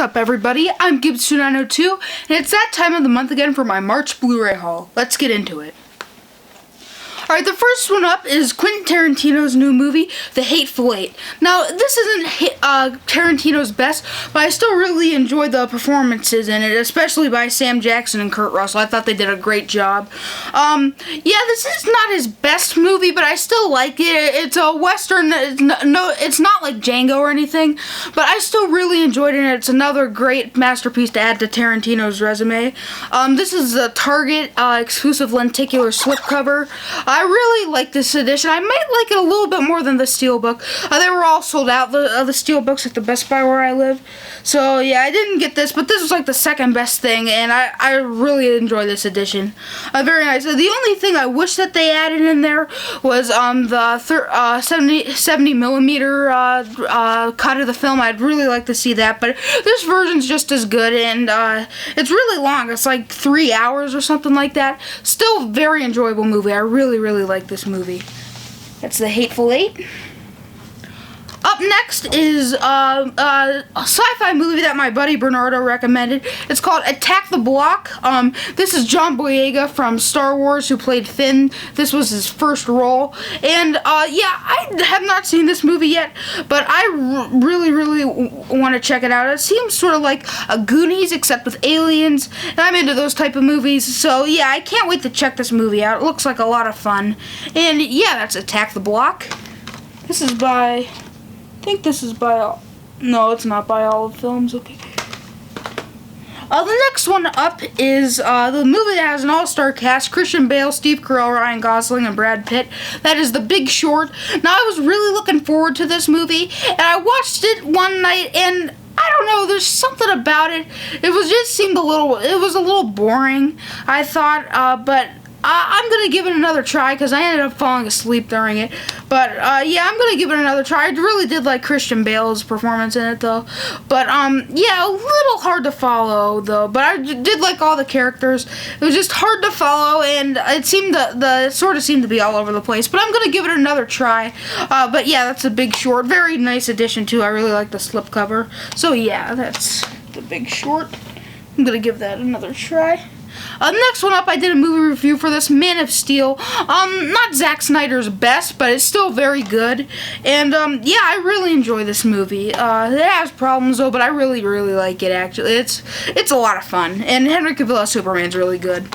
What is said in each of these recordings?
up, everybody? I'm Gibbs2902, and it's that time of the month again for my March Blu-ray haul. Let's get into it. Alright, the first one up is Quentin Tarantino's new movie, The Hateful Eight. Now, this isn't Tarantino's best, but I still really enjoyed the performances in it, especially by Sam Jackson and Kurt Russell. I thought they did a great job. Yeah, this is not his best movie, but I still like it. It's a Western. It's not like Django or anything, but I still really enjoyed it. It's another great masterpiece to add to Tarantino's resume. This is a Target exclusive lenticular slipcover. I really like this edition. I might like it a little bit more than the Steelbook. They were all sold out, the Steelbooks at the Best Buy where I live. So yeah, I didn't get this, but this was like the second best thing, and I really enjoy this edition. Very nice. The only thing I wish that they added in there was the 70 millimeter cut of the film. I'd really like to see that, but this version's just as good, and it's really long. It's like 3 hours or something like that. Still very enjoyable movie. I really like this movie. That's The Hateful Eight. Up next is a sci-fi movie that my buddy Bernardo recommended. It's called Attack the Block. This is John Boyega from Star Wars, who played Finn. This was his first role. And yeah, I have not seen this movie yet, but I really want to check it out. It seems sort of like a Goonies, except with aliens, and I'm into those type of movies. So yeah, I can't wait to check this movie out. It looks like a lot of fun. And yeah, that's Attack the Block. This is by... I think this is by... No, it's not by Olive Films. Okay. The next one up is the movie that has an all-star cast: Christian Bale, Steve Carell, Ryan Gosling, and Brad Pitt. That is The Big Short. Now, I was really looking forward to this movie, and I watched it one night, and I don't know, there's something about it. It was a little boring, I thought, but I'm going to give it another try because I ended up falling asleep during it. But, yeah, I'm going to give it another try. I really did like Christian Bale's performance in it, though. But, yeah, a little hard to follow, though. But I did like all the characters. It was just hard to follow, and it seemed it sort of seemed to be all over the place. But I'm going to give it another try. But, yeah, that's The Big Short. Very nice addition, too. I really like the slipcover. So, yeah, that's The Big Short. I'm going to give that another try. Next one up, I did a movie review for this, Man of Steel. Not Zack Snyder's best, but it's still very good. And, yeah, I really enjoy this movie. It has problems, though, but I really like it, actually. It's a lot of fun. And Henry Cavill as Superman's really good.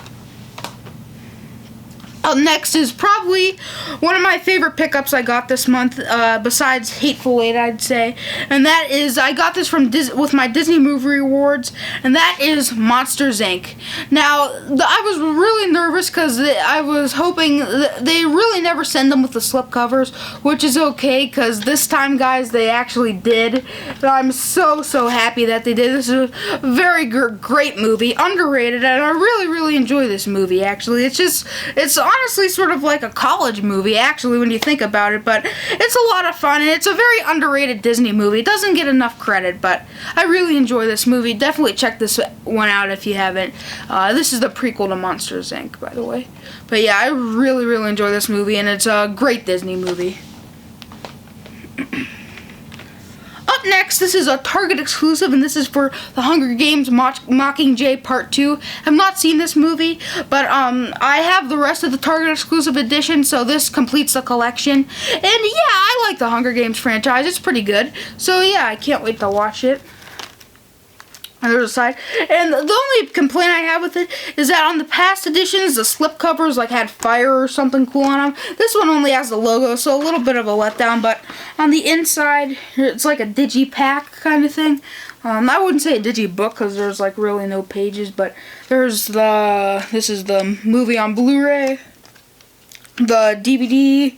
Up next is probably one of my favorite pickups I got this month, besides Hateful Eight, I'd say. And that is, I got this from with my Disney Movie Rewards, and that is Monsters, Inc. Now, I was really nervous because I was hoping they really never send them with the slipcovers, which is okay, because this time, guys, they actually did. And I'm so happy that they did. This is a very great movie, underrated, and I really enjoy this movie, actually. It's honestly sort of like a college movie, actually, when you think about it, but it's a lot of fun, and it's a very underrated Disney movie. It doesn't get enough credit, but I really enjoy this movie. Definitely check this one out if you haven't. This is the prequel to Monsters, Inc., by the way. But yeah, I really enjoy this movie, and it's a great Disney movie. Up next, this is a Target exclusive, and this is for The Hunger Games Mockingjay Part 2. I've not seen this movie, but I have the rest of the Target exclusive edition, so this completes the collection. And yeah, I like the Hunger Games franchise. It's pretty good. So yeah, I can't wait to watch it. On the other side. And the only complaint I have with it is that on the past editions, the slipcovers like had fire or something cool on them. This one only has the logo, so a little bit of a letdown. But on the inside, it's like a digipack kind of thing. I wouldn't say a digibook because there's like really no pages, but this is the movie on Bluray, the DVD,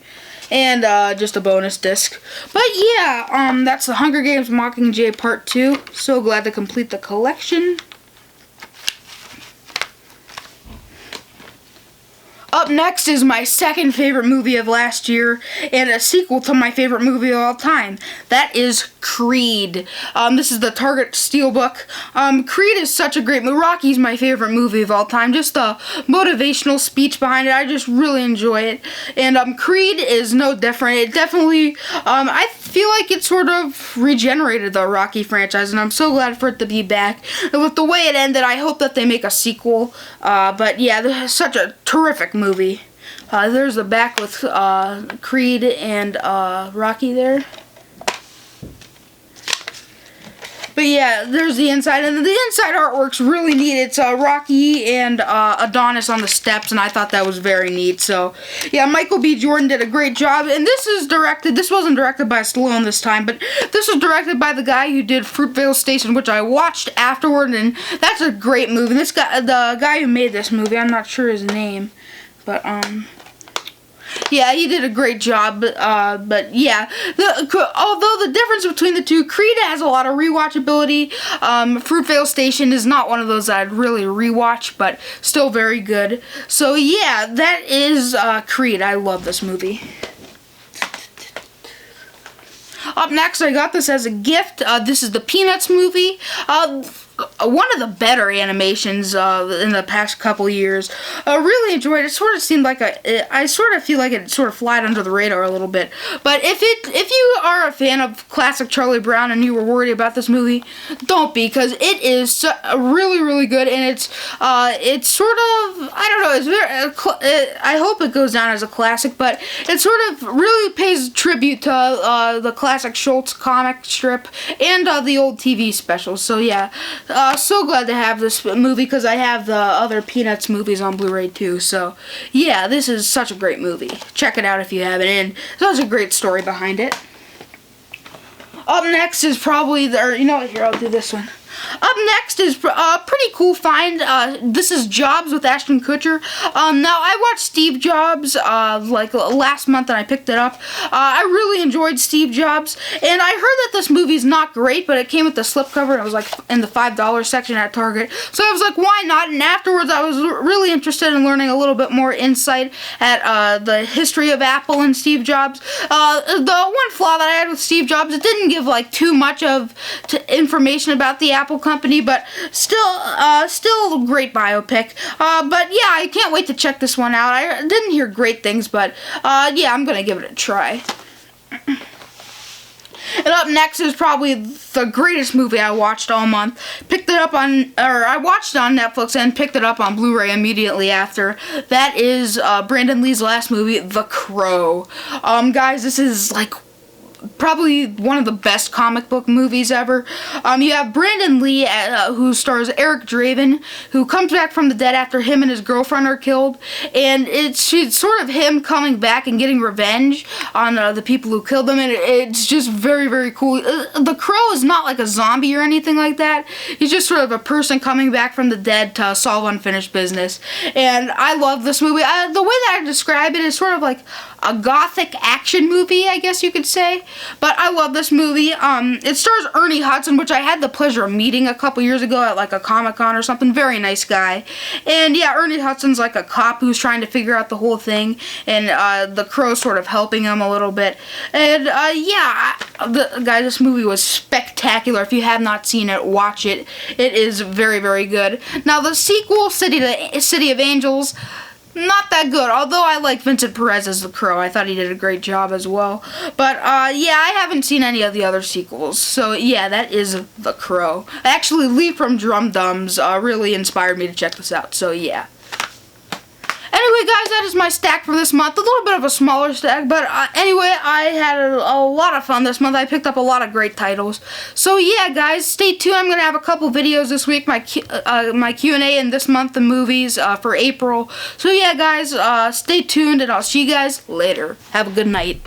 and just a bonus disc. But yeah, that's The Hunger Games Mockingjay Part 2. So glad to complete the collection. Up next is my second favorite movie of last year, and a sequel to my favorite movie of all time. That is Creed. This is the Target Steelbook. Creed is such a great movie. Rocky's my favorite movie of all time. Just the motivational speech behind it, I just really enjoy it. And Creed is no different. It definitely, I feel like it sort of regenerated the Rocky franchise, and I'm so glad for it to be back. And with the way it ended, I hope that they make a sequel. But yeah, this is such a terrific movie. There's the back with Creed and Rocky there. But yeah, there's the inside, and the inside artwork's really neat. It's Rocky and Adonis on the steps, and I thought that was very neat. So yeah, Michael B. Jordan did a great job, and this wasn't directed by Stallone this time, but this was directed by the guy who did Fruitvale Station, which I watched afterward, and that's a great movie. The guy who made this movie, I'm not sure his name, but yeah, he did a great job, but yeah, although the difference between the two, Creed has a lot of rewatchability. Fruitvale Station is not one of those that I'd really rewatch, but still very good. So yeah, that is Creed. I love this movie. Up next, I got this as a gift. This is the Peanuts movie. One of the better animations in the past couple years. Really enjoyed it. It sort of seemed like I sort of feel like it sort of flied under the radar a little bit. But if you are a fan of classic Charlie Brown and you were worried about this movie, don't be, because it is really, really good, and it's sort of, I don't know, it's very, I hope it goes down as a classic, but it sort of really pays tribute to the classic Schultz comic strip and the old TV specials. So yeah. So glad to have this movie, because I have the other Peanuts movies on Blu-ray too. So yeah, this is such a great movie. Check it out if you haven't, and such a great story behind it. Up next is probably you know what, here, I'll do this one. Up next is a pretty cool find. This is Jobs with Ashton Kutcher. Now, I watched Steve Jobs like last month, and I picked it up. I really enjoyed Steve Jobs, and I heard that this movie is not great, but it came with the slipcover, and it was like in the $5 section at Target. So I was like, why not? And afterwards, I was really interested in learning a little bit more insight at the history of Apple and Steve Jobs. The one flaw that I had with Steve Jobs, it didn't give like too much of information about the Apple company, but still a great biopic. But yeah, I can't wait to check this one out. I didn't hear great things, but yeah, I'm gonna give it a try. And up next is probably the greatest movie I watched all month. I watched it on Netflix and picked it up on Blu-ray immediately after. That is Brandon Lee's last movie, The Crow. Guys, this is like probably one of the best comic book movies ever. You have Brandon Lee, who stars Eric Draven, who comes back from the dead after him and his girlfriend are killed, and it's sort of him coming back and getting revenge on the people who killed them, and it's just very, very cool. The Crow is not like a zombie or anything like that. He's just sort of a person coming back from the dead to solve unfinished business, and I love this movie. The way that I describe it is sort of like a gothic action movie, I guess you could say. But I love this movie. It stars Ernie Hudson, which I had the pleasure of meeting a couple years ago at like a Comic-Con or something. Very nice guy. And yeah, Ernie Hudson's like a cop who's trying to figure out the whole thing, and the Crow's sort of helping him a little bit. And yeah, guys, this movie was spectacular. If you have not seen it, watch it. It is very, very good. Now the sequel, City of Angels, not that good, although I like Vincent Perez as the Crow. I thought he did a great job as well. But, yeah, I haven't seen any of the other sequels. So, yeah, that is The Crow. Actually, Lee from Drum Dums really inspired me to check this out. So, yeah. Anyway, guys, that is my stack for this month. A little bit of a smaller stack, but anyway, I had a lot of fun this month. I picked up a lot of great titles. So yeah, guys, stay tuned. I'm gonna have a couple videos this week. My Q&A and this month the movies for April. So yeah, guys, stay tuned, and I'll see you guys later. Have a good night.